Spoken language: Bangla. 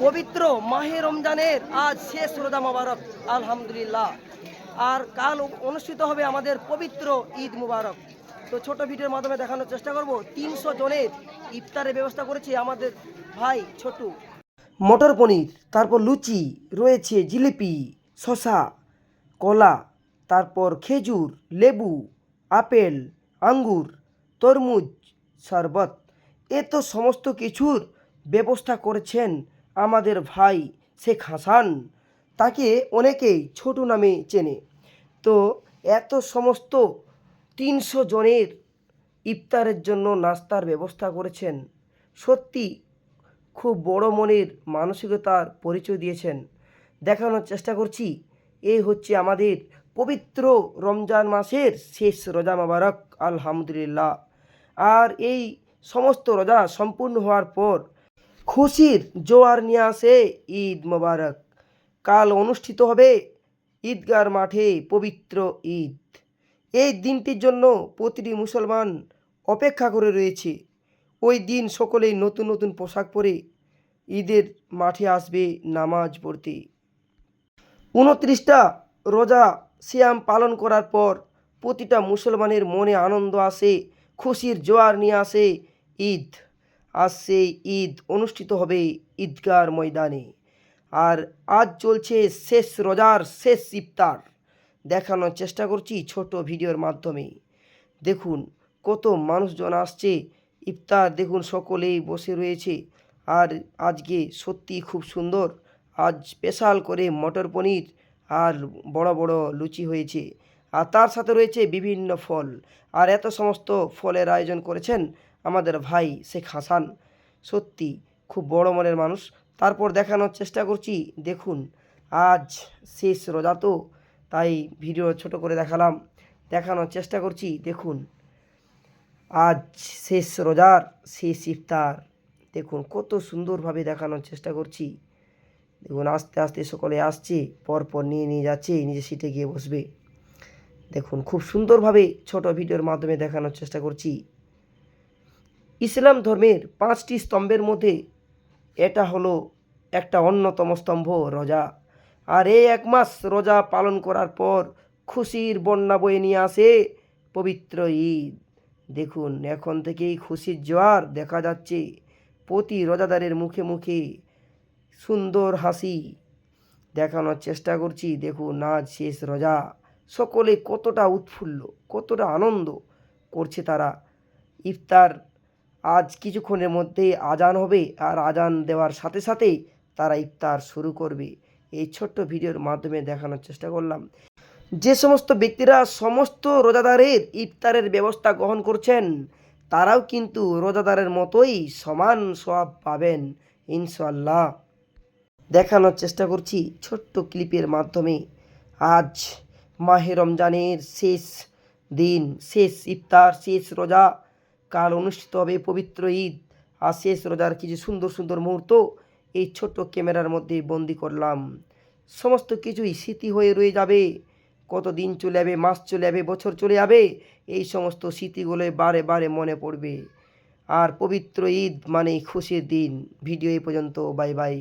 পবিত্র মাহে রমজানের আজ শেষ রোজা মোবারক আলহামদুলিল্লাহ। আর কাল অনুষ্ঠিত হবে আমাদের পবিত্র ঈদ মুবারক। তো ছোট ভিডিওর মাধ্যমে দেখানোর চেষ্টা করব 300 জনের ইফতারের ব্যবস্থা করেছে আমাদের ভাই ছোটু। মটর পনির, তারপর লুচি রয়েছে, জিলিপি, শসা, কলা, তারপর খেজুর, লেবু, আপেল, আঙ্গুর, তরমুজ, শরবত, এ তো সমস্ত কিছুর ব্যবস্থা করেছেন আমাদের ভাই শেখ হাসান। তাকে অনেকেই ছোটু নামে চেনে। তো এত সমস্ত 300 জনের ইফতারের জন্য নাস্তার ব্যবস্থা করেছেন। সত্যি খুব বড় মনের মানসিকতার পরিচয় দিয়েছেন। দেখানোর চেষ্টা করছি, এই হচ্ছে আমাদের পবিত্র রমজান মাসের শেষ রোজা মোবারক আলহামদুলিল্লাহ। আর এই সমস্ত রোজা সম্পূর্ণ হওয়ার পর খুশির জোয়ার নিয়ে আসে ঈদ মোবারক। কাল অনুষ্ঠিত হবে ঈদগার মাঠে পবিত্র ঈদ। এই দিনটির জন্য প্রতিটি মুসলমান অপেক্ষা করে রয়েছে। ওই দিন সকলেই নতুন নতুন পোশাক পরে ঈদের মাঠে আসবে নামাজ পড়তে। 29টা রোজা সিয়াম পালন করার পর প্রতিটা মুসলমানের মনে আনন্দ আসে, খুশির জোয়ার নিয়ে আসে ঈদ। আজ সেই ঈদ অনুষ্ঠিত হবে ঈদগার ময়দানে। আর আজ চলছে শেষ রোজার শেষ ইফতার। দেখানোর চেষ্টা করছি ছোট ভিডিওর মাধ্যমে। দেখুন কত মানুষজন আসছে ইফতার, দেখুন সকলেই বসে রয়েছে। আর আজকে সত্যি খুব সুন্দর, আজ স্পেশাল করে মটর পনির আর বড় বড় লুচি হয়েছে। আর তার সাথে রয়েছে বিভিন্ন ফল। আর এত সমস্ত ফলের আয়োজন করেছেন আমাদের ভাই শেখ হাসান। সত্যি খুব বড় মনের মানুষ। তারপর দেখানোর চেষ্টা করছি, দেখুন আজ শেষ রোজা তো, তাই ভিডিও ছোট করে দেখালাম। দেখানোর চেষ্টা করছি, দেখুন আজ শেষ রোজার শেষ ইফতার। দেখুন কত সুন্দরভাবে দেখানোর চেষ্টা করছি। দেখুন আস্তে আস্তে সকলে আসছে, পরপর নিয়ে নিয়ে যাচ্ছে, নিজের সিটে গিয়ে বসবে। দেখুন খুব সুন্দরভাবে ছোট ভিডিওর মাধ্যমে দেখানোর চেষ্টা করছি। ইসলাম ধর্মের 5টি স্তম্ভের মধ্যে এটা হলো একটা অন্যতম স্তম্ভ, রোজা। আর এই 1 মাস রোজা পালন করার পর খুশির বন্যা বয়ে নিয়ে আসে পবিত্র ঈদ। দেখুন এখন থেকেই খুশির জোয়ার দেখা যাচ্ছে প্রতি রোজাদারের মুখে মুখে, সুন্দর হাসি। দেখানোর চেষ্টা করছি, দেখুন আজ শেষ রোজা, সকলে কতটা উৎফুল্ল, কতটা আনন্দ করছে তারা। ইফতার আজ কিছুক্ষণের মধ্যেই আজান হবে, আর আজান দেওয়ার সাথে সাথেই তারা ইফতার শুরু করবে। এই ছোট্ট ভিডিওর মাধ্যমে দেখানোর চেষ্টা করলাম। যে সমস্ত ব্যক্তিরা সমস্ত রোজাদারের ইফতারের ব্যবস্থা গ্রহণ করছেন, তারাও কিন্তু রোজাদারের মতোই সমান সওয়াব পাবেন ইনশাআল্লাহ। দেখানোর চেষ্টা করছি ছোট্ট ক্লিপের মাধ্যমে। আজ মাহে রমজানের শেষ দিন, শেষ ইফতার, শেষ রোজা। কাল অনুষ্ঠিত হবে পবিত্র ঈদ। আর শেষ রোজার কিছু সুন্দর সুন্দর মুহূর্ত এই ছোট্ট ক্যামেরার মধ্যে বন্দি করলাম। সমস্ত কিছুই স্মৃতি হয়ে রয়ে যাবে। কত দিন চলে যাবে, মাস চলে যাবে, বছর চলে যাবে, এই সমস্ত স্মৃতিগুলো বারে বারে মনে পড়বে। আর পবিত্র ঈদ মানে খুশির দিন। ভিডিও এই পর্যন্ত, বাই বাই।